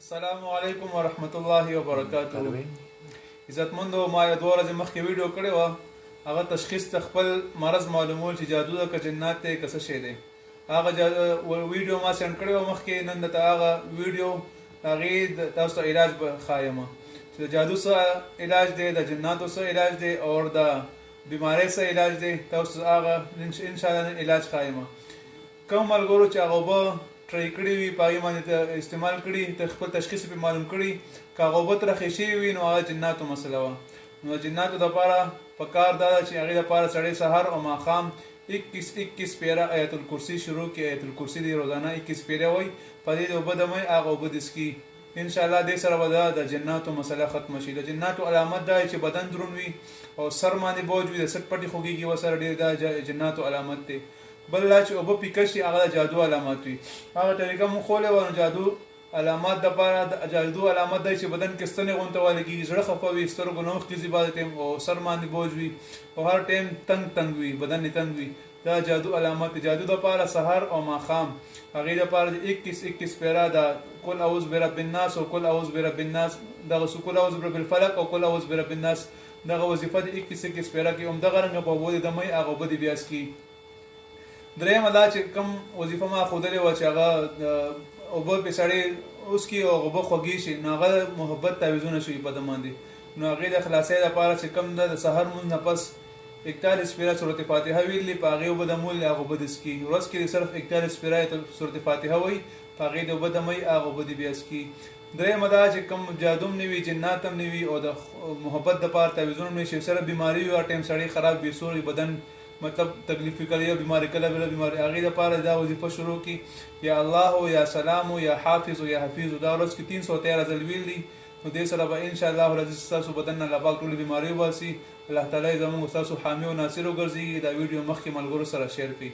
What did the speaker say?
السلام عليكم ورحمة الله وبركاته. عزتمندو ما یو دوه ورځې مخکې ویډیو کړې وه، هغه تشخیص د خپل مرض معلومول چې جادو ده که جنات دی که څه شی دی. هغه ویډیو ما سینډ کړې وه مخکې، نن درته هغه ویډیو هغې تاسو ته علاج به ښایم چې د جادو څه علاج دی، د جناتو څه علاج دی او د بیمارۍ څه علاج دی. تاسو هغه انشاءالله علاج ښایم. کوم ملګرو چې هغه اوبه ټرای کړي وي، په هغې باندې استعمال کړي، ته خپل تشخیص پرې معلوم کړي، که هغه اوبه ترخې شوي وي نو هغه جناتو مسله وه. نو د جناتو دپاره پکار دا ده چې هغې دپاره سړی سهار او ماښام 21 پیره آیت الکرسي شروع کړي. آیت الکرسي دی روزانه 21 پیره وایي، په دې د اوبه دموي هغه اوبه دسکي. انشاءالله دې سره به د جناتو مسله ختمه شي. د جناتو علامت دا چې بدن دروند وي او سر باندې بوج وي، د سټ پټې خوږېږي ورسره ډېر، دا جناتو علامت دی. بل دا چې اوبه پیکه شي هغه د جادو علامات وي. هغه طریقه مو ښولې وه. نو جادو علامات دپاره د جادو علامت دی چې بدن کې ستنې غونته والی کېږي، زړه خفه وي، سترګو نه اوښکې ځي بعضې ټایم، او سر باندې بوج وي او هر ټایم تنګ وي، بدن یې تنګ وي. دا جادو علامت دی. جادو دپاره سهار او ماښام هغې دپاره د 21 پیره د قل اعوذ برب الناس او قل اعوذ برب الناس، دغه قل اعوذ برب الفلق او قل اعوذ برب الناس، دغه وظیفه د 21 پیره کې همدغه رنګه په اوبو د دموي هغه اوبه دې بیا څکي. درېیمه دا چې کوم وظیفه ما ښودلې وه چې هغه اوبه پې سړی وڅکي او اوبه خوږې شي، نو هغه محبت تعویضونه شوي په ده باندې. نو هغې د خلاصۍ دپاره چې کوم ده د سحر لمونځ نه پس 41 پیره صورت فاتحه ویلي، په هغې اوبه دمول هغه اوبه دې څکي. ورځ کې صرف 41 پیره صورت فاتحه وایي، په هغې د اوبه دموي هغه اوبه دې بیا څکي. درېیمه دا چې کوم جادو هم نه وي، جنات هم نه وي او د محبت دپاره تعویضونه هم نه وي، سره بیماري وي، هر ټایم سړی خراب بېسور وي، بدن مطلب تکلیف کله یو بیماری کله بله بیماری، هغې دپاره دا وظیفه شروع کړي. یا الله یا سلام یا حافظ یا حفیظ، دا ورځ کې 313 ځل ویل دي. نو دې سره به انشاءالله العزیز ستاسو بدن نه الله پاک ټولې بیمارۍ وباسي. الله تعالی زموږ ستاسو حامي او ناصر وګرځي. دا ویډیو مخکې ملګرو سره شیر کړئ.